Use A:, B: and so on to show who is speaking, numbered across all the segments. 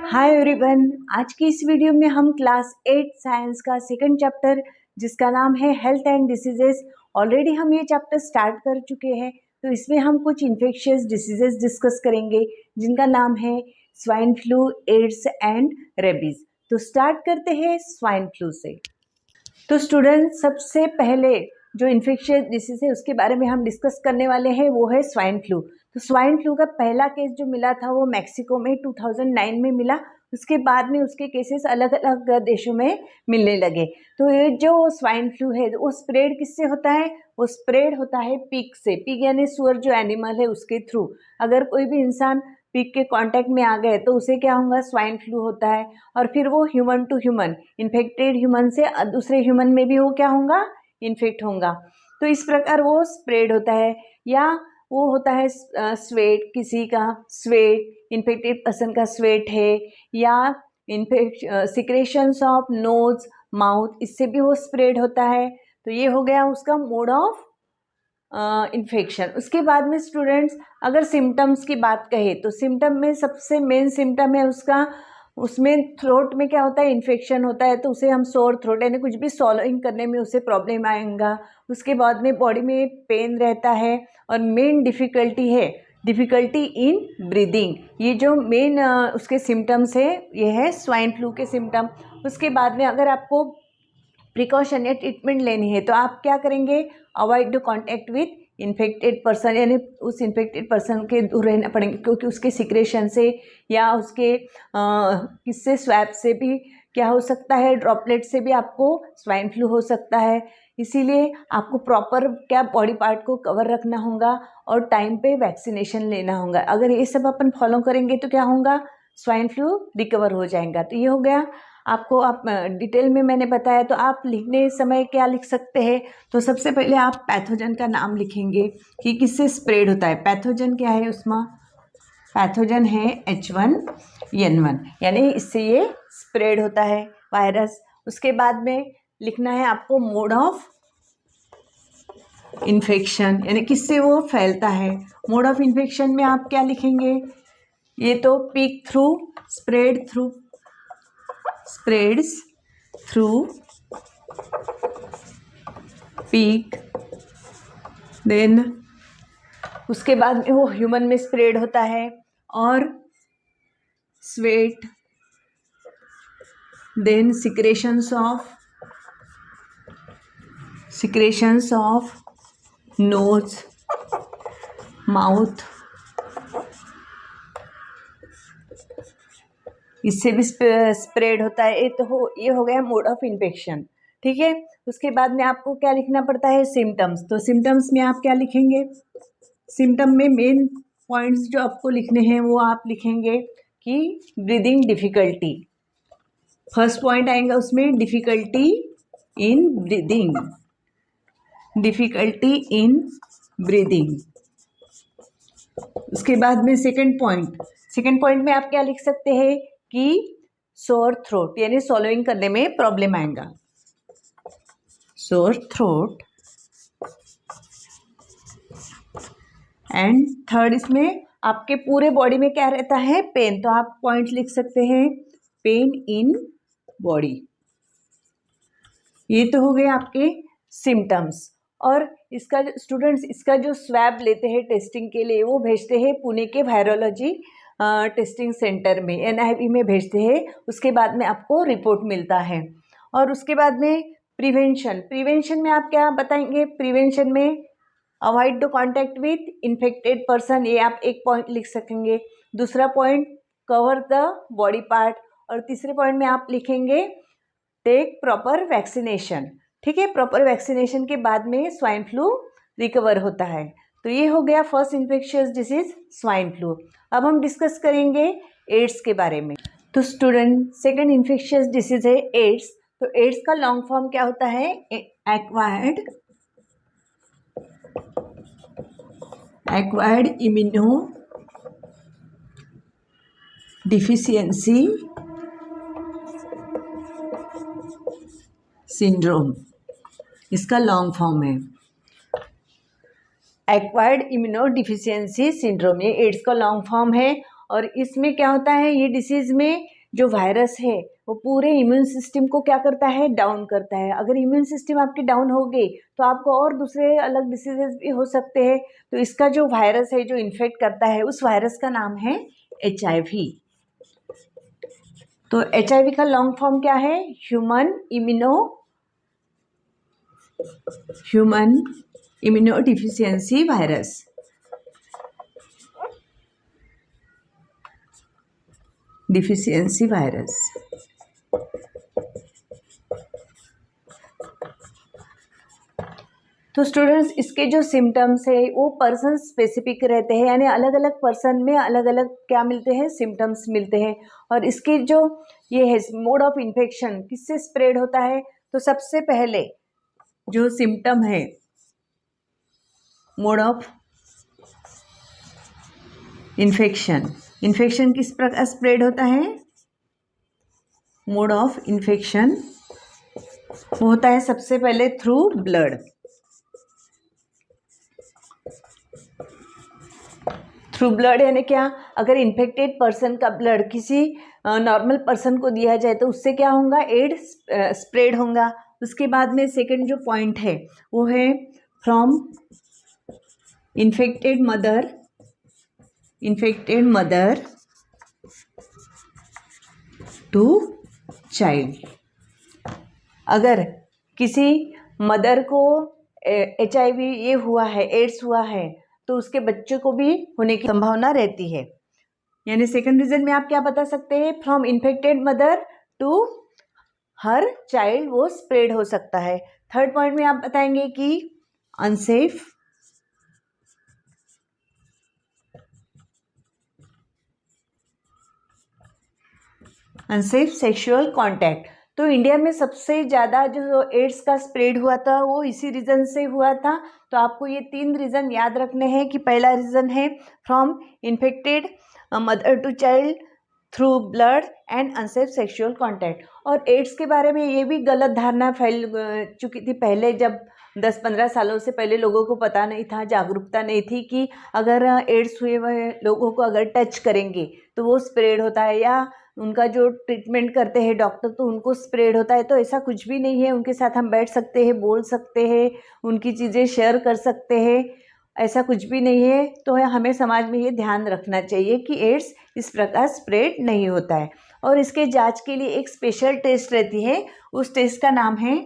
A: Hi everyone, आज की इस वीडियो में हम क्लास 8 साइंस का सेकंड चैप्टर जिसका नाम है हेल्थ एंड डिसीजेस, ऑलरेडी हम ये चैप्टर स्टार्ट कर चुके हैं। तो इसमें हम कुछ इन्फेक्शियस डिसीजेस डिस्कस करेंगे जिनका नाम है swine flu, AIDS and rabies. तो स्टार्ट करते हैं स्वाइन फ्लू से। तो स्टूडेंट, सबसे पहले जो इन्फेक्शियस डिसीज है उसके बारे में हम डिस्कस करने वाले हैं, वो है स्वाइन फ्लू। तो स्वाइन फ्लू का पहला केस जो मिला था वो मैक्सिको में 2009 में मिला। उसके बाद में उसके केसेस अलग अलग देशों में मिलने लगे। तो ये जो स्वाइन फ्लू है वो स्प्रेड किससे होता है? वो स्प्रेड होता है पिग से। पिग यानी सुअर जो एनिमल है उसके थ्रू। अगर कोई भी इंसान पिग के कांटेक्ट में आ गए तो उसे क्या होगा? स्वाइन फ्लू होता है। और फिर वो human to human, infected human से दूसरे ह्यूमन में भी वो क्या होगा? इन्फेक्ट होगा। तो इस प्रकार वो स्प्रेड होता है। या वो होता है स्वेट, किसी का स्वेट, इन्फेक्टेड पर्सन का स्वेट है, या सिक्रेशंस ऑफ नोज, माउथ, इससे भी वो स्प्रेड होता है। तो ये हो गया उसका मोड ऑफ इन्फेक्शन। उसके बाद में स्टूडेंट्स, अगर सिम्टम्स की बात कहें तो सिम्टम में सबसे मेन सिम्टम है उसका, उसमें थ्रोट में क्या होता है? इन्फेक्शन होता है। तो उसे हम सोर थ्रोट, यानी कुछ भी सॉलोइंग करने में उसे प्रॉब्लम आएगा। उसके बाद में बॉडी में पेन रहता है। और मेन डिफ़िकल्टी है डिफ़िकल्टी इन ब्रीदिंग। ये जो मेन उसके सिम्टम्स है, ये है स्वाइन फ्लू के सिम्टम। उसके बाद में अगर आपको प्रिकॉशन या ट्रीटमेंट लेनी है तो आप क्या करेंगे? Avoid the contact with infected person, यानी उस इन्फेक्टेड पर्सन के दूर रहना पड़ेंगे, क्योंकि उसके सिक्रेशन से या उसके किससे स्वैब से भी क्या हो सकता है? ड्रॉपलेट से भी आपको स्वाइन फ्लू हो सकता है। इसीलिए आपको प्रॉपर क्या बॉडी पार्ट को कवर रखना होगा और टाइम पे वैक्सीनेशन लेना होगा। अगर ये सब अपन फॉलो करेंगे तो क्या होगा? स्वाइन फ्लू रिकवर हो जाएगा। तो ये हो गया आपको, आप डिटेल में मैंने बताया। तो आप लिखने समय क्या लिख सकते हैं? तो सबसे पहले आप पैथोजन का नाम लिखेंगे कि किससे स्प्रेड होता है। पैथोजन क्या है उसमें? पैथोजन है H1N1, यानी इससे ये स्प्रेड होता है वायरस। उसके बाद में लिखना है आपको मोड ऑफ इन्फेक्शन, यानी किससे वो फैलता है। मोड ऑफ इन्फेक्शन में आप क्या लिखेंगे? ये तो pig through, spreads through pig, then उसके बाद में वो ह्यूमन में स्प्रेड होता है। और sweat, then secretions of nose, mouth, इससे भी स्प्रेड होता है। ये हो गया मोड ऑफ इन्फेक्शन। ठीक है। उसके बाद में आपको क्या लिखना पड़ता है? सिम्टम्स। तो सिम्टम्स में आप क्या लिखेंगे? सिम्टम में मेन पॉइंट्स जो आपको लिखने हैं वो आप लिखेंगे कि ब्रीदिंग डिफ़िकल्टी, फर्स्ट पॉइंट आएगा उसमें, डिफ़िकल्टी इन ब्रीदिंग। उसके बाद में सेकंड पॉइंट में आप क्या लिख सकते हैं कि सोर थ्रोट, यानी सॉलोइंग करने में प्रॉब्लम आएगा, सोर थ्रोट। एंड थर्ड, इसमें आपके पूरे बॉडी में क्या रहता है? पेन। तो आप पॉइंट लिख सकते हैं पेन इन बॉडी। ये तो हो गए आपके सिम्टम्स। और इसका स्टूडेंट्स, इसका जो स्वैब लेते हैं टेस्टिंग के लिए, वो भेजते हैं पुणे के वायरोलॉजी टेस्टिंग सेंटर में, NIV में भेजते हैं। उसके बाद में आपको रिपोर्ट मिलता है। और उसके बाद में प्रिवेंशन में आप क्या बताएंगे? प्रिवेंशन में avoid the contact with infected person, ये आप एक पॉइंट लिख सकेंगे। दूसरा point, cover the body part. और तीसरे पॉइंट में आप लिखेंगे टेक प्रॉपर वैक्सीनेशन। ठीक है। प्रॉपर वैक्सीनेशन के बाद में स्वाइन फ्लू रिकवर होता है। तो ये हो गया first infectious disease swine flu. अब हम डिस्कस करेंगे एड्स के बारे में। तो स्टूडेंट, सेकंड इन्फेक्शियस डिसीज है एड्स। तो एड्स का लॉन्ग फॉर्म क्या होता है? एक्वायर्ड इम्यूनो डिफिशियंसी सिंड्रोम, इसका लॉन्ग फॉर्म है एक्वायर्ड इम्यूनो डिफिशियंसी सिंड्रोम। ये एड्स का लॉन्ग फॉर्म है। और इसमें क्या होता है? ये डिसीज़ में जो वायरस है वो पूरे इम्यून सिस्टम को क्या करता है, डाउन करता है। अगर इम्यून सिस्टम आपकी डाउन हो गई तो आपको और दूसरे अलग डिसीजेस भी हो सकते हैं। तो इसका जो वायरस है जो इन्फेक्ट करता है उस वायरस का नाम है HIV। तो HIV का लॉन्ग फॉर्म क्या है, human immunodeficiency virus. Deficiency virus. तो स्टूडेंट्स इसके जो सिम्टम्स है वो पर्सन स्पेसिफिक रहते हैं, यानी अलग अलग पर्सन में अलग अलग क्या मिलते हैं, सिम्टम्स मिलते हैं। और इसके जो ये है मोड ऑफ इन्फेक्शन किससे स्प्रेड होता है, तो सबसे पहले जो सिम्टम है मोड ऑफ इन्फेक्शन किस प्रकार स्प्रेड होता है, मोड ऑफ इन्फेक्शन होता है सबसे पहले थ्रू ब्लड। थ्रू ब्लड यानी क्या, अगर इन्फेक्टेड पर्सन का ब्लड किसी नॉर्मल पर्सन को दिया जाए तो उससे क्या होगा, एड्स स्प्रेड होगा। उसके बाद में सेकंड जो पॉइंट है वो है from infected mother to child. अगर किसी मदर को HIV ये हुआ है, एड्स हुआ है, तो उसके बच्चे को भी होने की संभावना रहती है। यानी सेकंड रीजन में आप क्या बता सकते हैं, from infected mother to her child वो स्प्रेड हो सकता है। थर्ड पॉइंट में आप बताएंगे कि अनसेफ सेक्सुअल कांटेक्ट। तो इंडिया में सबसे ज़्यादा जो एड्स का स्प्रेड हुआ था वो इसी रीज़न से हुआ था। तो आपको ये 3 रीज़न याद रखने हैं कि पहला रीज़न है from infected mother to child through blood and unsafe sexual contact. और एड्स के बारे में ये भी गलत धारणा फैल चुकी थी पहले, जब 10-15 सालों से पहले लोगों को पता नहीं था, जागरूकता नहीं थी कि अगर एड्स हुए हुए लोगों को अगर टच करेंगे तो वो स्प्रेड होता है, या उनका जो ट्रीटमेंट करते हैं डॉक्टर तो उनको स्प्रेड होता है। तो ऐसा कुछ भी नहीं है, उनके साथ हम बैठ सकते हैं, बोल सकते हैं, उनकी चीज़ें शेयर कर सकते हैं, ऐसा कुछ भी नहीं है। तो हमें समाज में ये ध्यान रखना चाहिए कि एड्स इस प्रकार स्प्रेड नहीं होता है। और इसके जांच के लिए एक स्पेशल टेस्ट रहती है, उस टेस्ट का नाम है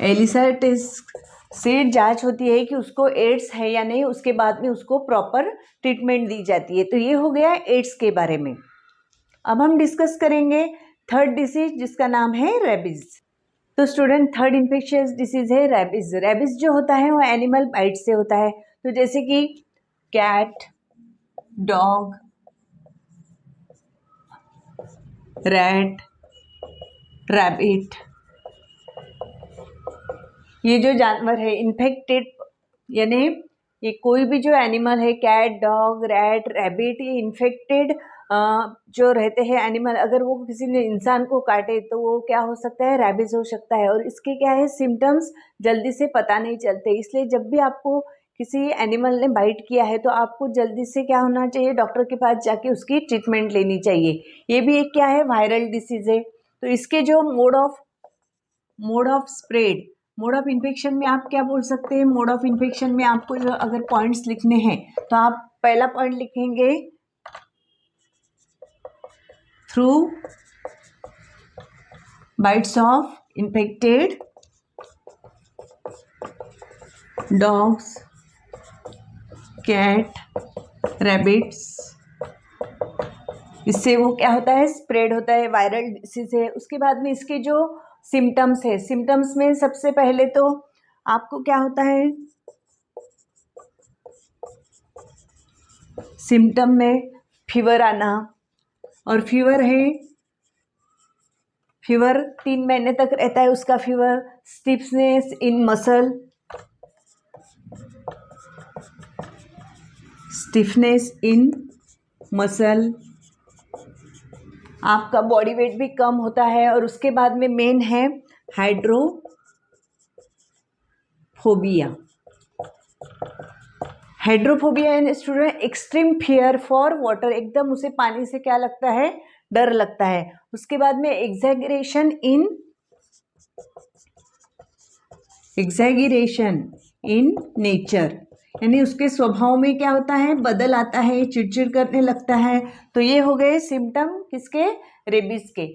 A: एलिसा टेस्ट से जांच होती है कि उसको एड्स है या नहीं, उसके बाद में उसको प्रॉपर ट्रीटमेंट दी जाती है। तो ये हो गया एड्स के बारे में। अब हम डिस्कस करेंगे थर्ड डिसीज जिसका नाम है रेबीज। तो स्टूडेंट थर्ड इन्फेक्शियस डिसीज है रेबीज। रेबीज जो होता है वो एनिमल बाइट से होता है। तो जैसे कि कैट, डॉग, रैट, रैबिट, ये जो जानवर है इन्फेक्टेड, यानी ये कोई भी जो एनिमल है, कैट, डॉग, रैट, रैबिट, ये इन्फेक्टेड जो रहते हैं एनिमल, अगर वो किसी ने इंसान को काटे तो वो क्या हो सकता है, रैबिज हो सकता है। और इसके क्या है, सिम्टम्स जल्दी से पता नहीं चलते। इसलिए जब भी आपको किसी एनिमल ने बाइट किया है तो आपको जल्दी से क्या होना चाहिए, डॉक्टर के पास जाके उसकी ट्रीटमेंट लेनी चाहिए। ये भी एक क्या है, वायरल डिसीज है। तो इसके जो mode of spread, mode of infection में आप क्या बोल सकते हैं, मोड ऑफ इन्फेक्शन में आपको जो अगर पॉइंट्स लिखने हैं तो आप पहला पॉइंट लिखेंगे through bites of infected dogs, cat, rabbits. इससे वो क्या होता है, स्प्रेड होता है, वायरल डिसीज है। उसके बाद में इसके जो सिम्टम्स है, सिम्टम्स में सबसे पहले तो आपको क्या होता है, सिम्टम में फीवर आना, और फीवर 3 महीने तक रहता है उसका फीवर। स्टिफनेस इन मसल, आपका बॉडी वेट भी कम होता है। और उसके बाद में मेन है hydrophobia. Hydrophobia in student extreme fear for water, एकदम उसे पानी से क्या लगता है, डर लगता है। उसके बाद में एग्जैगरेशन इन नेचर, यानी उसके स्वभाव में क्या होता है, बदल आता है, चिड़चिड़ करने लगता है। तो ये हो गए सिम्टम किसके, रेबीज के,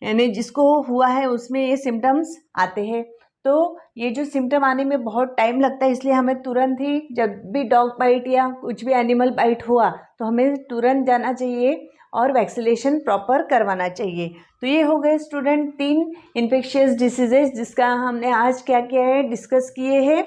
A: यानी जिसको हुआ है उसमें ये सिम्टम्स आते हैं। तो ये जो सिम्टम आने में बहुत टाइम लगता है, इसलिए हमें तुरंत ही जब भी डॉग बाइट या कुछ भी एनिमल बाइट हुआ तो हमें तुरंत जाना चाहिए और वैक्सीनेशन प्रॉपर करवाना चाहिए। तो ये हो गए स्टूडेंट 3 इन्फेक्शियस डिसीजेज जिसका हमने आज क्या किया है, डिस्कस किए हैं।